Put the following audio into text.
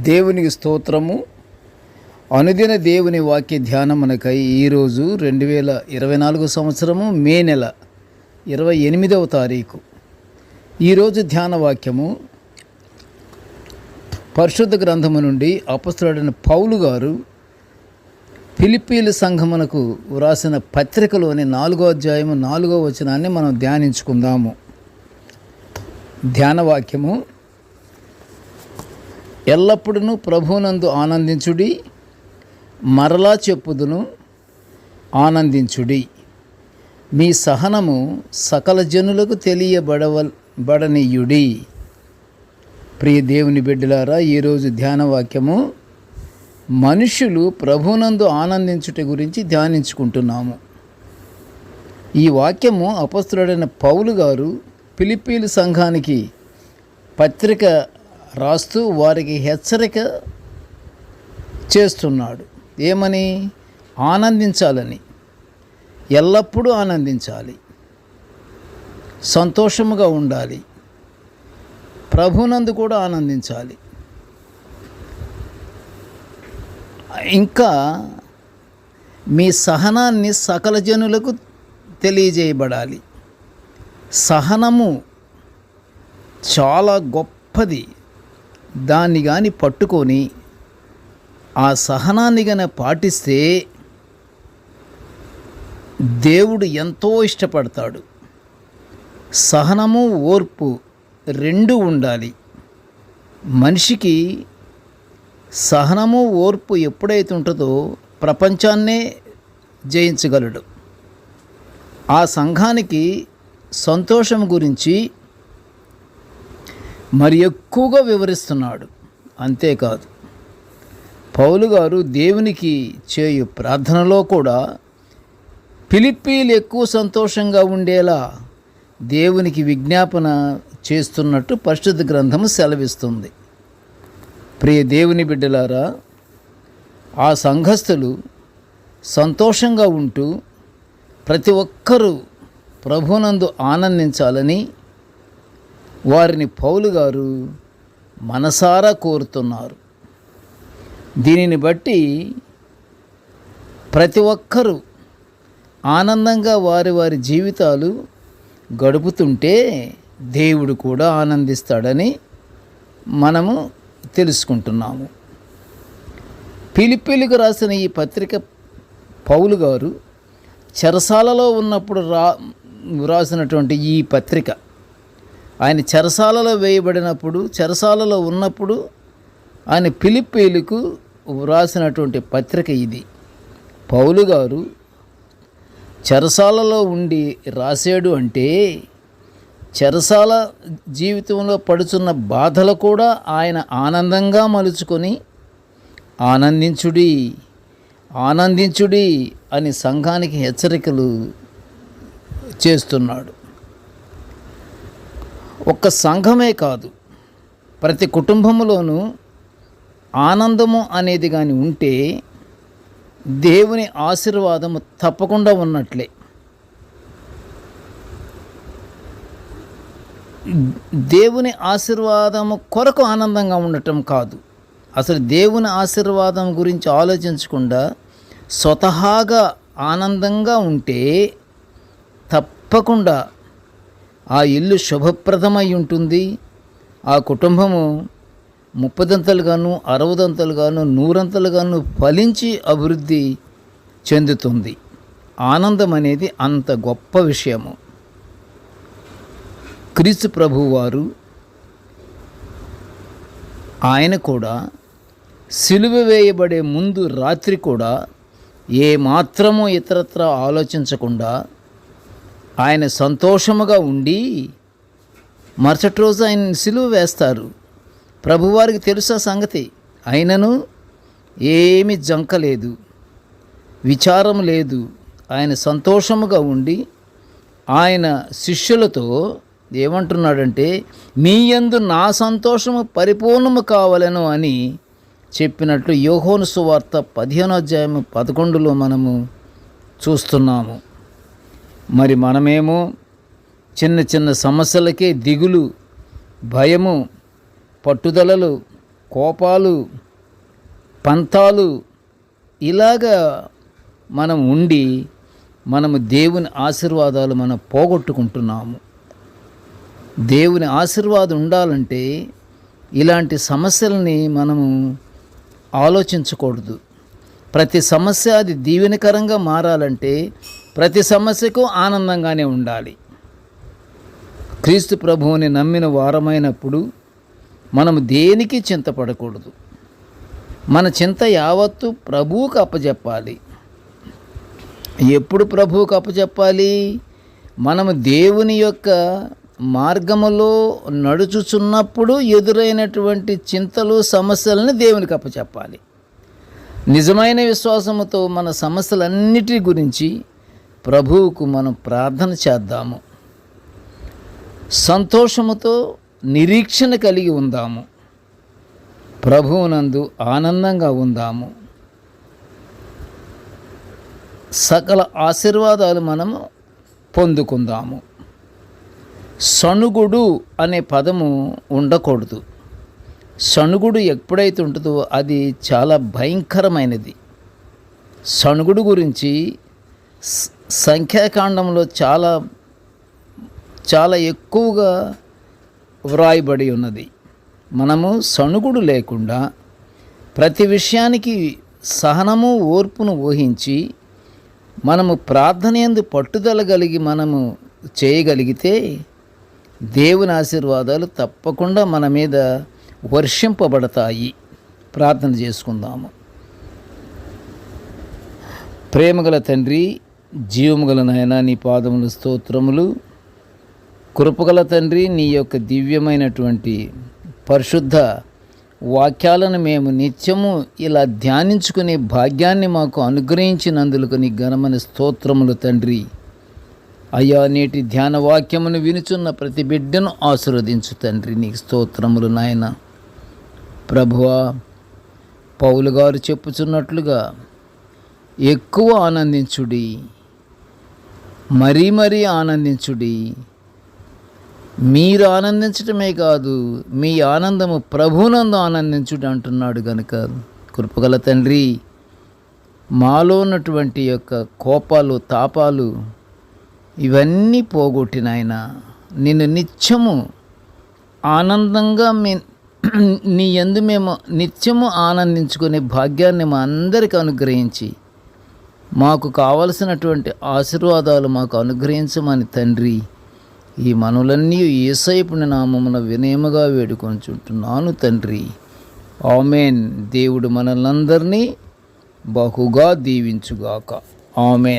దేవునికి స్తోత్రము. అనుదిన దేవుని వాక్య ధ్యానమునకై ఈరోజు 2024 సంవత్సరము మే నెల 28వ తారీఖు. ఈరోజు ధ్యాన వాక్యము పరిశుద్ధ గ్రంథము నుండి అపొస్తలుడైన పౌలు గారు ఫిలిప్పీల సంఘమునకు వ్రాసిన పత్రికలోని 4వ అధ్యాయము 4వ వచనాన్ని మనం ధ్యానించుకుందాము. ధ్యాన వాక్యము: ఎల్లప్పుడూ ప్రభువునందు ఆనందించుడి, మరలా చెప్పుదును ఆనందించుడి. మీ సహనము సకల జనులకు తెలియబడనీయుడి. ప్రియ దేవుని బిడ్డలారా, ఈరోజు ధ్యాన వాక్యము మనుషులు ప్రభువునందు ఆనందించుట గురించి ధ్యానించుకుంటున్నాము. ఈ వాక్యము అపొస్తలుడైన పౌలు గారు ఫిలిప్పీల సంఘానికి పత్రిక రాస్తూ వారికి హెచ్చరిక చేస్తున్నాడు. ఏమని? ఆనందించాలని, ఎల్లప్పుడూ ఆనందించాలి, సంతోషముగా ఉండాలి, ప్రభునందు కూడా ఆనందించాలి. ఇంకా మీ సహనాన్ని సకల జనులకు తెలియజేయబడాలి. సహనము చాలా గొప్పది. దాన్ని కానీ పట్టుకొని ఆ సహనాన్ని కానీ పాటిస్తే దేవుడు ఎంతో ఇష్టపడతాడు. సహనము, ఓర్పు రెండు ఉండాలి. మనిషికి సహనము, ఓర్పు ఎప్పుడైతే ఉంటుందో ప్రపంచాన్నే జయించగలడు. ఆ సంఘానికి సంతోషం గురించి మరి ఎక్కువగా వివరిస్తున్నాడు. అంతేకాదు, పౌలు గారు దేవునికి చేయు ప్రార్థనలో కూడా ఫిలిప్పీలు ఎక్కువ సంతోషంగా ఉండేలా దేవునికి విజ్ఞాపన చేస్తున్నట్టు పరిశుద్ధ గ్రంథము సెలవిస్తుంది. ప్రియ దేవుని బిడ్డలారా, ఆ సంఘస్థులు సంతోషంగా ఉంటూ ప్రతి ఒక్కరూ ప్రభునందు ఆనందించాలని వారిని పౌలు గారు మనసారా కోరుతున్నారు. దీనిని బట్టి ప్రతి ఒక్కరూ ఆనందంగా వారి వారి జీవితాలు గడుపుతుంటే దేవుడు కూడా ఆనందిస్తాడని మనము తెలుసుకుంటున్నాము. ఫిలిప్పీలకు రాసిన ఈ పత్రిక పౌలు గారు చెరసాలలో ఉన్నప్పుడు రాసినటువంటి ఈ పత్రిక. ఆయన చెరసాలలో వేయబడినప్పుడు, చెరసాలలో ఉన్నప్పుడు ఆయన ఫిలిప్పీలకు వ్రాసినటువంటి పత్రిక ఇది. పౌలు గారు చెరసాలలో ఉండి రాశాడు అంటే చెరసాల జీవితంలో పడుతున్న బాధలు కూడా ఆయన ఆనందంగా మలుచుకొని ఆనందించుడి, ఆనందించుడి అని సంఘానికి హెచ్చరికలు చేస్తున్నాడు. ఒక్క సంఘమే కాదు, ప్రతి కుటుంబంలోనూ ఆనందము అనేది కానీ ఉంటే దేవుని ఆశీర్వాదము తప్పకుండా ఉన్నట్లే. దేవుని ఆశీర్వాదము కొరకు ఆనందంగా ఉండటం కాదు, అసలు దేవుని ఆశీర్వాదం గురించి ఆలోచించకుండా స్వతహాగా ఆనందంగా ఉంటే తప్పకుండా ఆ ఇల్లు శుభప్రదమై ఉంటుంది. ఆ కుటుంబము 30దంతలుగాను, 60దంతలుగాను, 100ంతలుగాను ఫలించి అభివృద్ధి చెందుతుంది. ఆనందం అనేది అంత గొప్ప విషయము. క్రీస్తు ప్రభువారు ఆయన కూడా సిలువ వేయబడే ముందు రాత్రి కూడా ఏ మాత్రమూ ఇతరత్ర ఆలోచించకుండా ఆయన సంతోషముగా ఉండి మరుసటి రోజు ఆయన సిలువ వేస్తారు. ప్రభువారికి తెలుసా సంగతి. అయినను ఏమి జంకలేదు, విచారం లేదు. ఆయన సంతోషముగా ఉండి ఆయన శిష్యులతో ఏమంటున్నాడంటే, మీ యందు నా సంతోషము పరిపూర్ణము కావాలను అని చెప్పినట్లు యోహాను సువార్త 15వ అధ్యాయము 11లో మనము చూస్తున్నాము. మరి మనమేమో చిన్న చిన్న సమస్యలకే దిగులు, భయము, పట్టుదలలు కోపాలు, పంతాలు ఇలాగా మనం ఉండి మనము దేవుని ఆశీర్వాదాలు మనం పోగొట్టుకుంటున్నాము. దేవుని ఆశీర్వాదం ఉండాలంటే ఇలాంటి సమస్యలని మనము ఆలోచించకూడదు. ప్రతి సమస్య అది దీవెనకరంగా మారాలంటే ప్రతి సమస్యకు ఆనందంగానే ఉండాలి. క్రీస్తు ప్రభువుని నమ్మిన వారమైనప్పుడు మనము దేనికి చింతపడకూడదు. మన చింత యావత్తు ప్రభువుకు అప్పచెప్పాలి. ఎప్పుడు ప్రభువుకు అప్పచెప్పాలి? మనము దేవుని యొక్క మార్గములో నడుచుచున్నప్పుడు ఎదురైనటువంటి చింతలు, సమస్యలను దేవునికి అప్పచెప్పాలి. నిజమైన విశ్వాసముతో మన సమస్యలన్నిటి గురించి ప్రభువుకు మనం ప్రార్థన చేద్దాము. సంతోషముతో నిరీక్షణ కలిగి ఉందాము. ప్రభువునందు ఆనందంగా ఉందాము. సకల ఆశీర్వాదాలు మనము పొందుకుందాము. సణుగుడు అనే పదము ఉండకూడదు. సణుగుడు ఎప్పుడైతే ఉంటుందో అది చాలా భయంకరమైనది. సణుగుడు గురించి సంఖ్యాకాండంలో చాలా ఎక్కువగా వ్రాయబడి ఉన్నది. మనము సణుగుడు లేకుండా ప్రతి విషయానికి సహనము, ఓర్పును ఊహించి మనము ప్రార్థనయందు పట్టుదల కలిగి మనము చేయగలిగితే దేవుని ఆశీర్వాదాలు తప్పకుండా మన మీద వర్షింపబడతాయి. ప్రార్థన చేసుకుందాము. ప్రేమగల తండ్రి, జీవముగల నాయన, నీ పాదములు స్తోత్రములు. కృపగల తండ్రి, నీ యొక్క దివ్యమైనటువంటి పరిశుద్ధ వాక్యాలను మేము నిత్యము ఇలా ధ్యానించుకునే భాగ్యాన్ని మాకు అనుగ్రహించినందులకు నీ ఘనమైన స్తోత్రములు తండ్రి. అయ్యా, నేటి ధ్యాన వాక్యమును వినుచున్న ప్రతి బిడ్డను ఆశీర్వదించు తండ్రి. నీకు స్తోత్రములు నాయన. ప్రభువా, పౌలు గారు చెప్పుచున్నట్లుగా ఎక్కువ ఆనందించుడి, మరీ ఆనందించుడి. మీరు ఆనందించటమే కాదు, మీ ఆనందము ప్రభువునందు ఆనందించుడి అంటున్నాడు కనుక కృపగల తండ్రి, మాలో ఉన్నటువంటి యొక్క కోపాలు, తాపాలు ఇవన్నీ పోగొట్టిన ఆయన నిన్ను నిత్యము ఆనందంగా నీ యందు మేము నిత్యము ఆనందించుకునే భాగ్యాన్ని మా అందరికీ అనుగ్రహించి మాకు కావలసినటువంటి ఆశీర్వాదాలు మాకు అనుగ్రహించమని తండ్రి ఈ మనవులన్నీ యేసయ్య నామమున వినయముగా వేడుకొనుచుంటున్నాను తండ్రి. ఆమేన్. దేవుడు మనల్నందరినీ బహుగా దీవించుగాక. ఆమేన్.